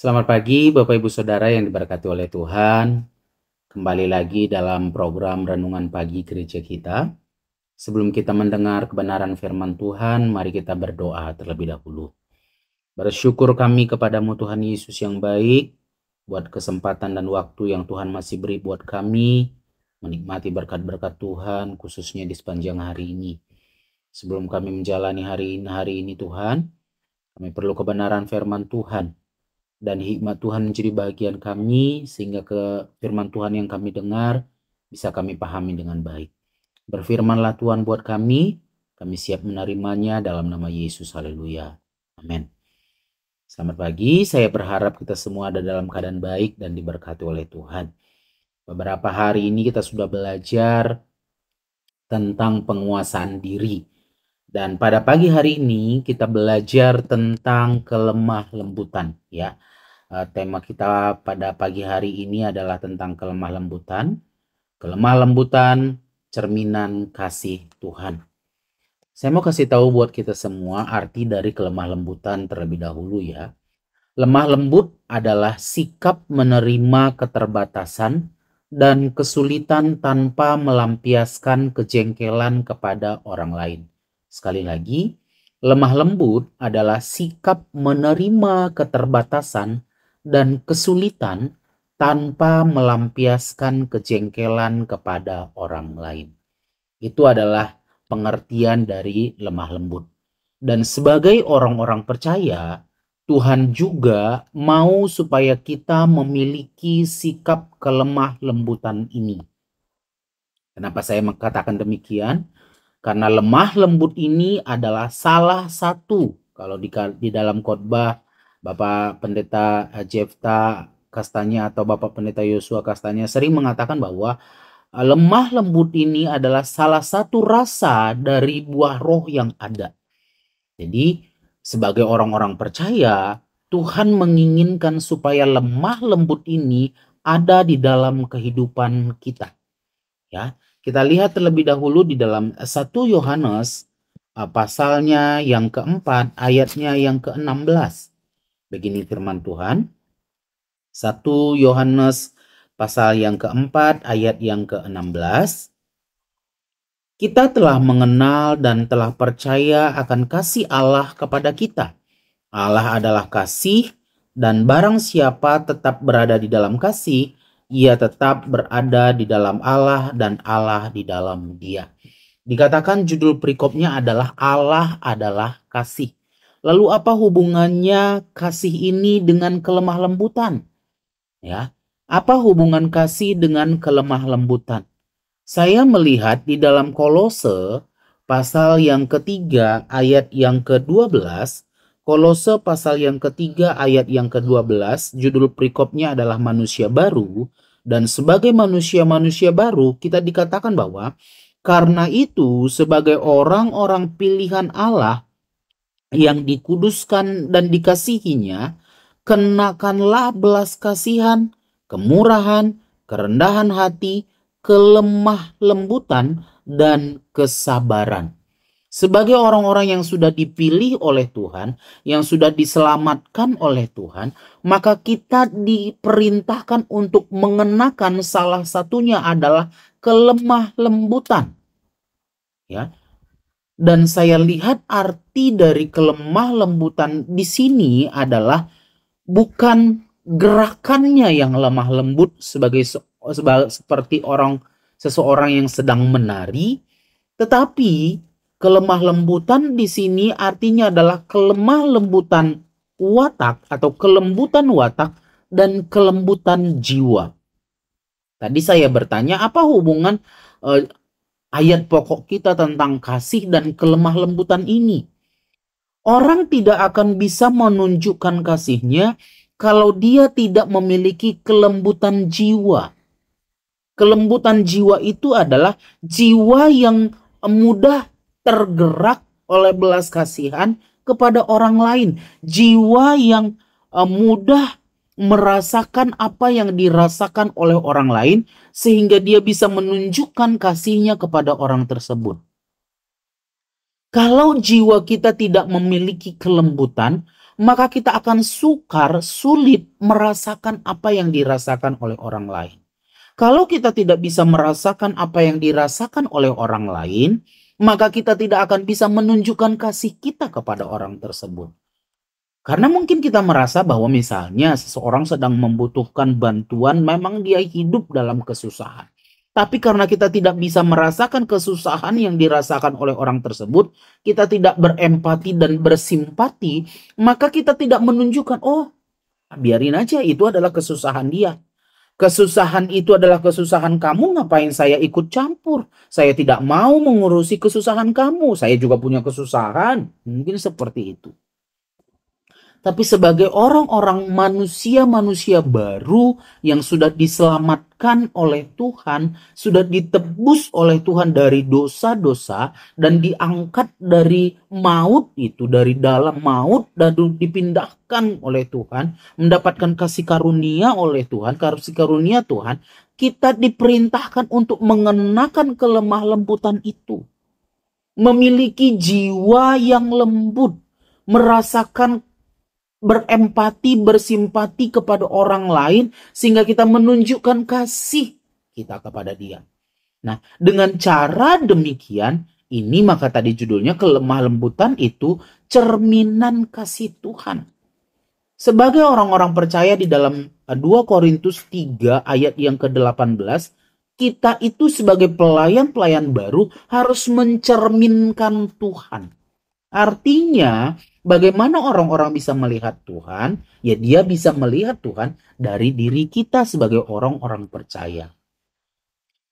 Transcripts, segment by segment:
Selamat pagi Bapak Ibu Saudara yang diberkati oleh Tuhan. Kembali lagi dalam program Renungan Pagi Gereja kita. Sebelum kita mendengar kebenaran firman Tuhan, mari kita berdoa terlebih dahulu. Bersyukur kami kepadamu Tuhan Yesus yang baik, buat kesempatan dan waktu yang Tuhan masih beri buat kami, menikmati berkat-berkat Tuhan, khususnya di sepanjang hari ini. Sebelum kami menjalani hari ini Tuhan, kami perlu kebenaran firman Tuhan. Dan hikmat Tuhan menjadi bagian kami, sehingga ke firman Tuhan yang kami dengar bisa kami pahami dengan baik. Berfirmanlah Tuhan buat kami siap menerimanya dalam nama Yesus. Haleluya. Amin. Selamat pagi, saya berharap kita semua ada dalam keadaan baik dan diberkati oleh Tuhan. Beberapa hari ini kita sudah belajar tentang penguasaan diri. Dan pada pagi hari ini kita belajar tentang kelemah lembutan, ya. Tema kita pada pagi hari ini adalah tentang kelemah lembutan. Kelemah lembutan, cerminan kasih Tuhan. Saya mau kasih tahu buat kita semua arti dari kelemah lembutan terlebih dahulu, ya. Lemah lembut adalah sikap menerima keterbatasan dan kesulitan tanpa melampiaskan kejengkelan kepada orang lain. Sekali lagi, lemah lembut adalah sikap menerima keterbatasan dan kesulitan tanpa melampiaskan kejengkelan kepada orang lain. Itu adalah pengertian dari lemah lembut. Dan sebagai orang-orang percaya, Tuhan juga mau supaya kita memiliki sikap kelemah lembutan ini. Kenapa saya mengatakan demikian? Karena lemah lembut ini adalah salah satu, kalau di dalam khotbah Bapak Pendeta Jefta Kastanya atau Bapak Pendeta Yosua Kastanya sering mengatakan bahwa lemah lembut ini adalah salah satu rasa dari buah roh yang ada. Jadi sebagai orang-orang percaya, Tuhan menginginkan supaya lemah lembut ini ada di dalam kehidupan kita. Ya, kita lihat terlebih dahulu di dalam 1 Yohanes pasalnya yang keempat, ayatnya yang ke-16. Begini firman Tuhan. 1 Yohanes pasal yang keempat, ayat yang ke-16. Kita telah mengenal dan telah percaya akan kasih Allah kepada kita. Allah adalah kasih, dan barang siapa tetap berada di dalam kasih, ia tetap berada di dalam Allah dan Allah di dalam dia. Dikatakan judul perikopnya adalah Allah adalah kasih. Lalu apa hubungannya kasih ini dengan kelemah lembutan? Ya, apa hubungan kasih dengan kelemah lembutan? Saya melihat di dalam Kolose pasal yang ketiga ayat yang ke-12. Kolose pasal yang ketiga ayat yang ke-12, judul perikopnya adalah manusia baru. Dan sebagai manusia-manusia baru, kita dikatakan bahwa karena itu sebagai orang-orang pilihan Allah yang dikuduskan dan dikasihinya, kenakanlah belas kasihan, kemurahan, kerendahan hati, kelemah lembutan, dan kesabaran. Sebagai orang-orang yang sudah dipilih oleh Tuhan, yang sudah diselamatkan oleh Tuhan, maka kita diperintahkan untuk mengenakan salah satunya adalah kelemah lembutan. Ya. Dan saya lihat arti dari kelemah lembutan di sini adalah bukan gerakannya yang lemah lembut seperti seseorang yang sedang menari, tetapi kelemah lembutan di sini artinya adalah kelemah lembutan watak atau kelembutan watak dan kelembutan jiwa. Tadi saya bertanya apa hubungan ayat pokok kita tentang kasih dan kelemah lembutan ini. Orang tidak akan bisa menunjukkan kasihnya kalau dia tidak memiliki kelembutan jiwa. Kelembutan jiwa itu adalah jiwa yang mudah tergerak oleh belas kasihan kepada orang lain. Jiwa yang mudah merasakan apa yang dirasakan oleh orang lain sehingga dia bisa menunjukkan kasihnya kepada orang tersebut. Kalau jiwa kita tidak memiliki kelembutan, maka kita akan sulit merasakan apa yang dirasakan oleh orang lain. Kalau kita tidak bisa merasakan apa yang dirasakan oleh orang lain, maka kita tidak akan bisa menunjukkan kasih kita kepada orang tersebut. Karena mungkin kita merasa bahwa misalnya seseorang sedang membutuhkan bantuan, memang dia hidup dalam kesusahan. Tapi karena kita tidak bisa merasakan kesusahan yang dirasakan oleh orang tersebut, kita tidak berempati dan bersimpati, maka kita tidak menunjukkan, oh, biarin aja, itu adalah kesusahan dia. Kesusahan itu adalah kesusahan kamu, ngapain saya ikut campur? Saya tidak mau mengurusi kesusahan kamu, saya juga punya kesusahan. Mungkin seperti itu. Tapi sebagai orang-orang manusia-manusia baru yang sudah diselamatkan oleh Tuhan, sudah ditebus oleh Tuhan dari dosa-dosa dan diangkat dari maut itu, dari dalam maut dan dipindahkan oleh Tuhan, mendapatkan kasih karunia oleh Tuhan, kasih karunia Tuhan, kita diperintahkan untuk mengenakan kelemah lembutan itu. Memiliki jiwa yang lembut, merasakan berempati, bersimpati kepada orang lain sehingga kita menunjukkan kasih kita kepada dia. Nah, dengan cara demikian, ini maka tadi judulnya kelemah lembutan itu cerminan kasih Tuhan. Sebagai orang-orang percaya di dalam 2 Korintus 3 ayat yang ke-18, kita itu sebagai pelayan-pelayan baru harus mencerminkan Tuhan. Artinya, bagaimana orang-orang bisa melihat Tuhan? Ya, dia bisa melihat Tuhan dari diri kita sebagai orang-orang percaya.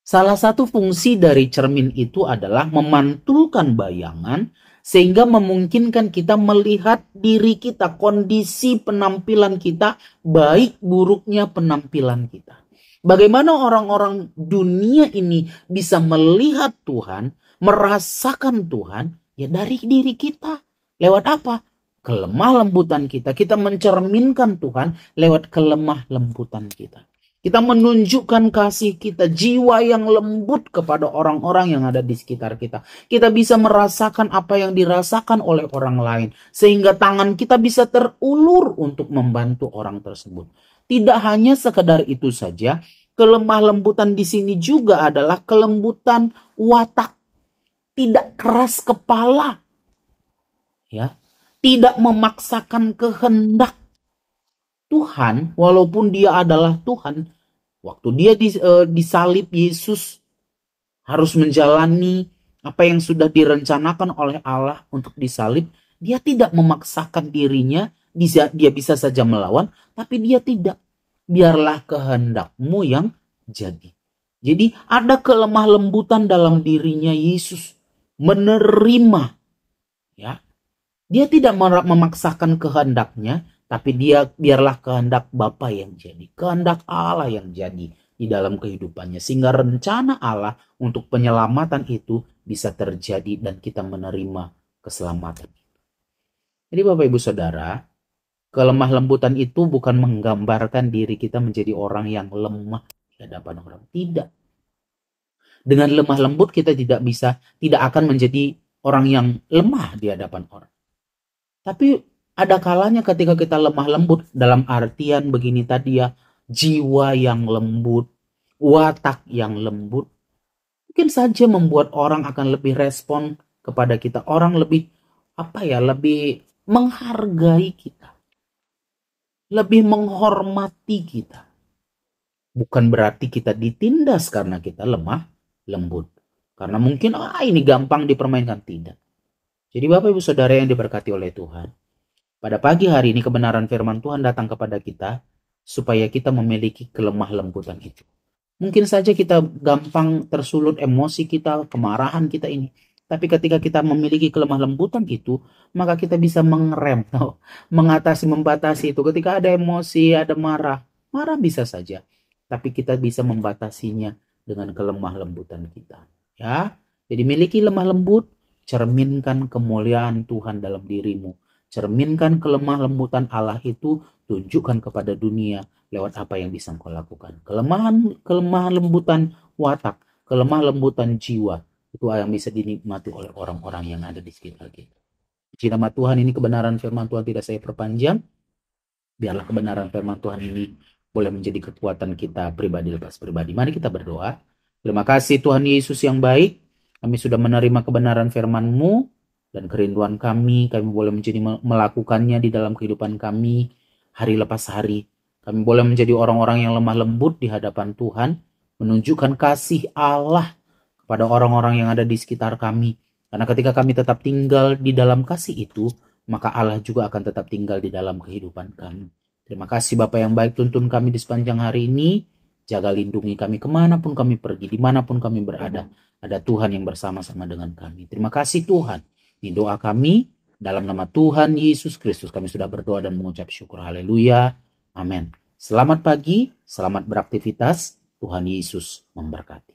Salah satu fungsi dari cermin itu adalah memantulkan bayangan sehingga memungkinkan kita melihat diri kita, kondisi penampilan kita, baik buruknya penampilan kita. Bagaimana orang-orang dunia ini bisa melihat Tuhan, merasakan Tuhan? Ya dari diri kita. Lewat apa? Kelemah lembutan kita. Kita mencerminkan Tuhan lewat kelemah lembutan kita. Kita menunjukkan kasih kita, jiwa yang lembut kepada orang-orang yang ada di sekitar kita. Kita bisa merasakan apa yang dirasakan oleh orang lain. Sehingga tangan kita bisa terulur untuk membantu orang tersebut. Tidak hanya sekedar itu saja, kelemah lembutan di sini juga adalah kelembutan watak. Tidak keras kepala, ya, tidak memaksakan kehendak. Tuhan, walaupun dia adalah Tuhan, waktu dia disalib, Yesus harus menjalani apa yang sudah direncanakan oleh Allah untuk disalib. Dia tidak memaksakan dirinya, dia bisa saja melawan, tapi dia tidak. Biarlah kehendakmu yang jadi. Jadi ada kelemah lembutan dalam dirinya Yesus. Menerima, ya, dia tidak memaksakan kehendaknya, tapi dia biarlah kehendak Bapa yang jadi, kehendak Allah yang jadi di dalam kehidupannya, sehingga rencana Allah untuk penyelamatan itu bisa terjadi dan kita menerima keselamatan. Jadi Bapak Ibu Saudara, kelemah lembutan itu bukan menggambarkan diri kita menjadi orang yang lemah di hadapan orang, tidak. Dengan lemah lembut kita tidak akan menjadi orang yang lemah di hadapan orang. Tapi ada kalanya ketika kita lemah lembut, dalam artian begini tadi ya, jiwa yang lembut, watak yang lembut, mungkin saja membuat orang akan lebih respon kepada kita. Orang lebih lebih menghargai kita, lebih menghormati kita. Bukan berarti kita ditindas karena kita lemah lembut. Karena mungkin ini gampang dipermainkan, tidak. Jadi Bapak Ibu Saudara yang diberkati oleh Tuhan, pada pagi hari ini kebenaran firman Tuhan datang kepada kita supaya kita memiliki kelemah lembutan itu. Mungkin saja kita gampang tersulut emosi kita, kemarahan kita ini. Tapi ketika kita memiliki kelemah lembutan itu, maka kita bisa mengerem, mengatasi, membatasi itu. Ketika ada emosi, ada marah bisa saja. Tapi kita bisa membatasinya dengan kelemah lembutan kita. Ya, jadi miliki lemah lembut, cerminkan kemuliaan Tuhan dalam dirimu. Cerminkan kelemah lembutan Allah itu, tunjukkan kepada dunia lewat apa yang bisa engkau lakukan. Kelemahan lembutan watak, kelemah lembutan jiwa, itu yang bisa dinikmati oleh orang-orang yang ada di sekitar kita. Puji nama Tuhan, ini kebenaran firman Tuhan tidak saya perpanjang. Biarlah kebenaran firman Tuhan ini boleh menjadi kekuatan kita pribadi lepas pribadi. Mari kita berdoa. Terima kasih Tuhan Yesus yang baik. Kami sudah menerima kebenaran firman-Mu dan kerinduan kami boleh menjadi melakukannya di dalam kehidupan kami hari lepas hari. Kami boleh menjadi orang-orang yang lemah lembut di hadapan Tuhan, menunjukkan kasih Allah kepada orang-orang yang ada di sekitar kami. Karena ketika kami tetap tinggal di dalam kasih itu, maka Allah juga akan tetap tinggal di dalam kehidupan kami. Terima kasih Bapa yang baik, tuntun kami di sepanjang hari ini. Jaga lindungi kami kemanapun kami pergi, dimanapun kami berada. Ada Tuhan yang bersama-sama dengan kami. Terima kasih Tuhan. Ini doa kami dalam nama Tuhan Yesus Kristus. Kami sudah berdoa dan mengucap syukur. Haleluya. Amin. Selamat pagi, selamat beraktivitas. Tuhan Yesus memberkati.